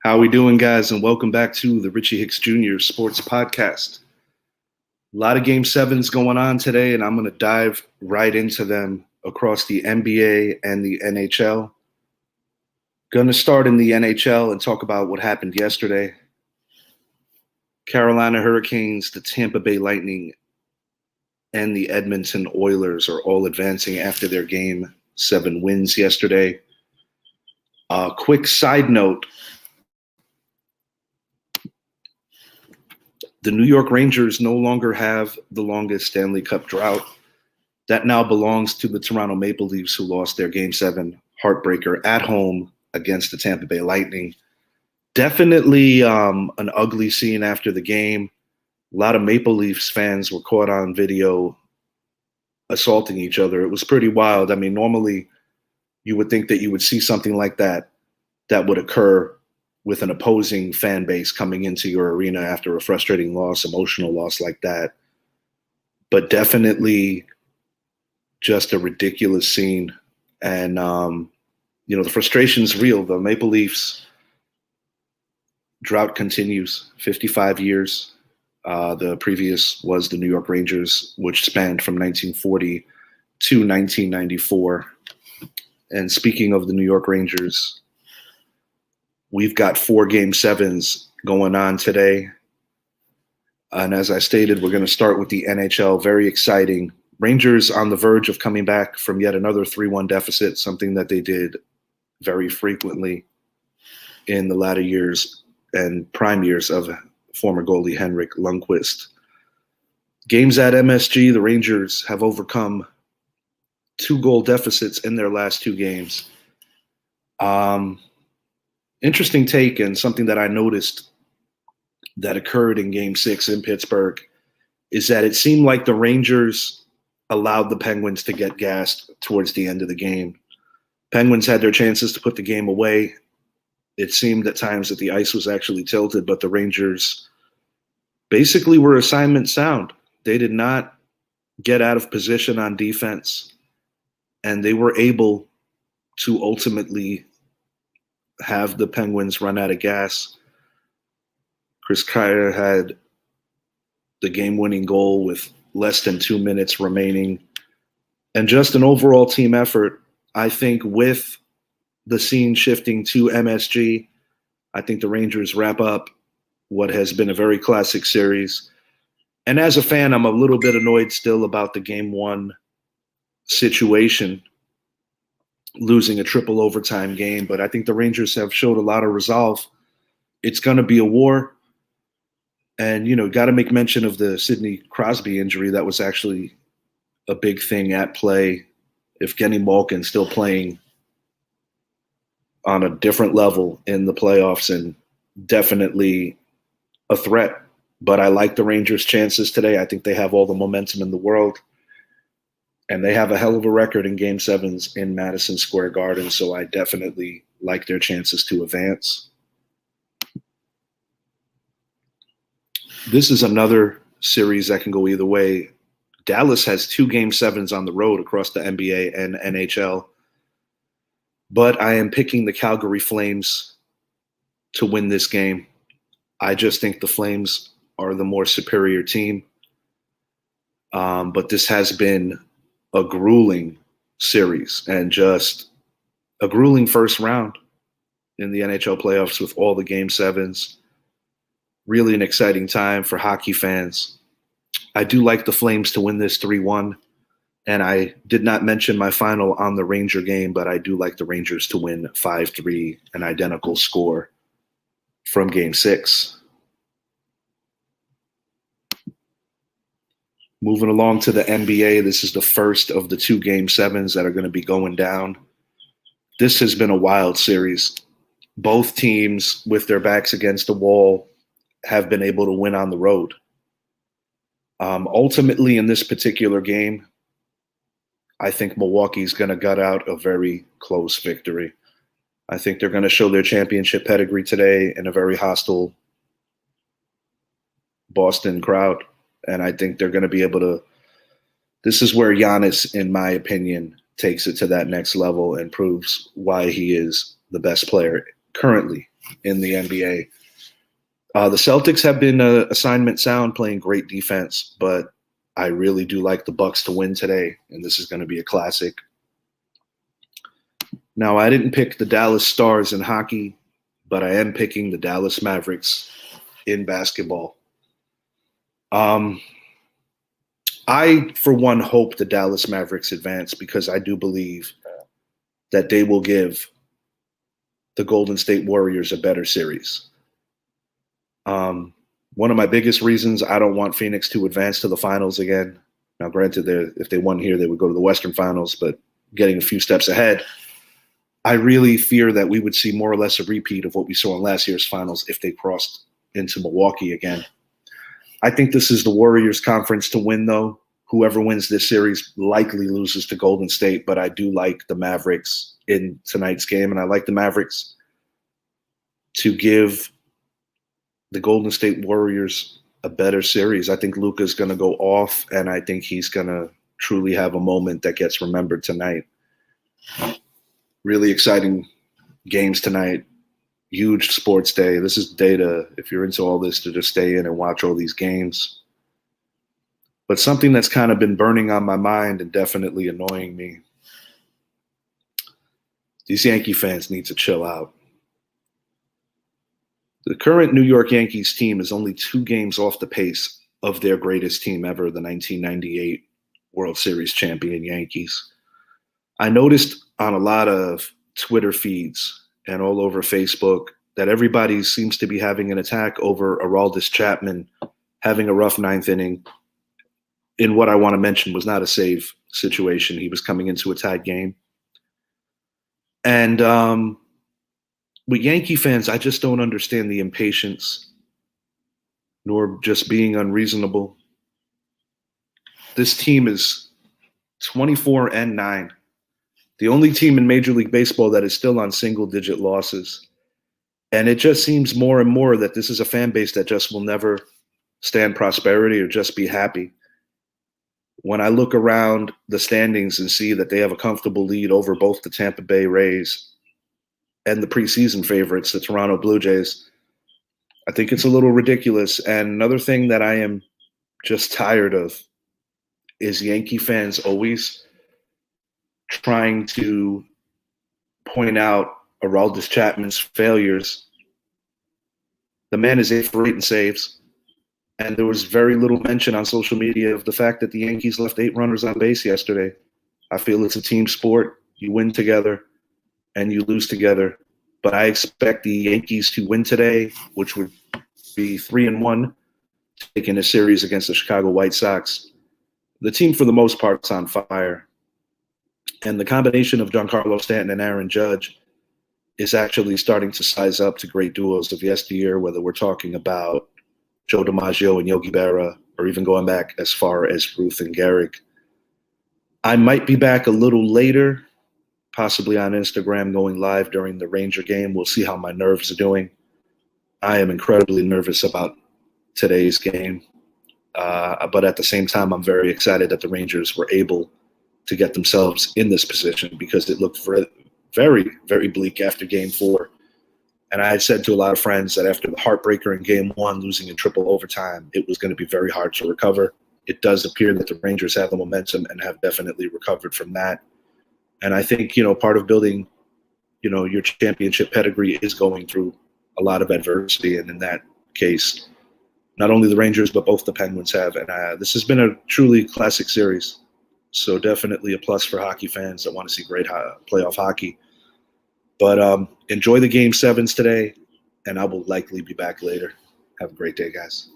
How we doing, guys? And welcome back to the Richie Hicks Jr. Sports Podcast. A lot of Game 7s going on today, and I'm going to dive right into them across the NBA and the NHL. Going to start in the NHL and talk about what happened yesterday. Carolina Hurricanes, the Tampa Bay Lightning, and the Edmonton Oilers are all advancing after their Game 7 wins yesterday. Quick side note. The New York Rangers no longer have the longest Stanley Cup drought. That now belongs to the Toronto Maple Leafs, who lost their Game 7 heartbreaker at home against the Tampa Bay Lightning. Definitely an ugly scene after the game. A lot of Maple Leafs fans were caught on video assaulting each other. It was pretty wild. I mean, normally you would think that you would see something like that would occur with an opposing fan base coming into your arena after a frustrating loss, emotional loss like that. But definitely just a ridiculous scene. And, the frustration's real. The Maple Leafs drought continues, 55 years. The previous was the New York Rangers, which spanned from 1940 to 1994. And speaking of the New York Rangers, we've got 4 Game 7s going on today. And as I stated, we're going to start with the NHL. Very exciting. Rangers on the verge of coming back from yet another 3-1 deficit, something that they did very frequently in the latter years and prime years of former goalie Henrik Lundqvist. Games at MSG, the Rangers have overcome 2-goal deficits in their last 2 games. Interesting take, and something that I noticed that occurred in Game 6 in Pittsburgh is that it seemed like the Rangers allowed the Penguins to get gassed towards the end of the game. Penguins had their chances to put the game away. It seemed at times that the ice was actually tilted, but the Rangers basically were assignment sound. They did not get out of position on defense, and they were able to ultimately have the Penguins run out of gas. Chris Kreider had the game-winning goal with less than 2 minutes remaining. And just an overall team effort. I think with the scene shifting to MSG, I think the Rangers wrap up what has been a very classic series. And as a fan, I'm a little bit annoyed still about the Game 1 situation, losing a triple overtime game, but I think the Rangers have showed a lot of resolve. It's going to be a war. And, got to make mention of the Sidney Crosby injury. That was actually a big thing at play. If Evgeny Malkin still playing on a different level in the playoffs, and definitely a threat. But I like the Rangers' chances today. I think they have all the momentum in the world. And they have a hell of a record in Game 7s in Madison Square Garden, so I definitely like their chances to advance. This is another series that can go either way. Dallas has 2 Game 7s on the road across the NBA and NHL, but I am picking the Calgary Flames to win this game. I just think the Flames are the more superior team, but this has been a grueling series and just a grueling first round in the NHL playoffs with all the Game 7s. Really an exciting time for hockey fans. I do like the Flames to win this 3-1, and I did not mention my final on the Ranger game, but I do like the Rangers to win 5-3, an identical score from Game 6. Moving along to the NBA, this is the first of the 2 Game 7s that are going to be going down. This has been a wild series. Both teams, with their backs against the wall, have been able to win on the road. Ultimately, in this particular game, I think Milwaukee's going to gut out a very close victory. I think they're going to show their championship pedigree today in a very hostile Boston crowd. And I think they're going to be able to – this is where Giannis, in my opinion, takes it to that next level and proves why he is the best player currently in the NBA. The Celtics have been assignment sound, playing great defense, but I really do like the Bucks to win today, and this is going to be a classic. Now, I didn't pick the Dallas Stars in hockey, but I am picking the Dallas Mavericks in basketball. I, for one, hope the Dallas Mavericks advance because I do believe that they will give the Golden State Warriors a better series. One of my biggest reasons I don't want Phoenix to advance to the finals again. Now, granted, if they won here, they would go to the Western Finals, but getting a few steps ahead, I really fear that we would see more or less a repeat of what we saw in last year's finals if they crossed into Milwaukee again. I think this is the Warriors' conference to win, though. Whoever wins this series likely loses to Golden State, but I do like the Mavericks in tonight's game, and I like the Mavericks to give the Golden State Warriors a better series. I think Luka's going to go off, and I think he's going to truly have a moment that gets remembered tonight. Really exciting games tonight. Huge sports day. This is data, if you're into all this, to just stay in and watch all these games. But something that's kind of been burning on my mind and definitely annoying me, these Yankee fans need to chill out. The current New York Yankees team is only 2 games off the pace of their greatest team ever, the 1998 World Series champion Yankees. I noticed on a lot of Twitter feeds and all over Facebook that everybody seems to be having an attack over Aroldis Chapman having a rough 9th inning in what I want to mention was not a save situation. He was coming into a tied game. And with Yankee fans, I just don't understand the impatience nor just being unreasonable. This team is 24-9. The only team in Major League Baseball that is still on single-digit losses. And it just seems more and more that this is a fan base that just will never stand prosperity or just be happy. When I look around the standings and see that they have a comfortable lead over both the Tampa Bay Rays and the preseason favorites, the Toronto Blue Jays, I think it's a little ridiculous. And another thing that I am just tired of is Yankee fans always trying to point out Aroldis Chapman's failures. The man is 8 for 8 in saves. And there was very little mention on social media of the fact that the Yankees left 8 runners on base yesterday. I feel it's a team sport. You win together and you lose together. But I expect the Yankees to win today, which would be 3-1, taking a series against the Chicago White Sox. The team, for the most part, is on fire. And the combination of Giancarlo Stanton and Aaron Judge is actually starting to size up to great duos of yesteryear, whether we're talking about Joe DiMaggio and Yogi Berra, or even going back as far as Ruth and Gehrig. I might be back a little later, possibly on Instagram going live during the Ranger game. We'll see how my nerves are doing. I am incredibly nervous about today's game. But at the same time, I'm very excited that the Rangers were able to get themselves in this position because it looked very, very bleak after Game 4. And I had said to a lot of friends that after the heartbreaker in Game 1, losing in triple overtime, it was going to be very hard to recover. It does appear that the Rangers have the momentum and have definitely recovered from that. And I think, part of building, your championship pedigree is going through a lot of adversity. And in that case, not only the Rangers, but both the Penguins have. And this has been a truly classic series. So definitely a plus for hockey fans that want to see great playoff hockey. But enjoy the Game 7's today, and I will likely be back later. Have a great day, guys.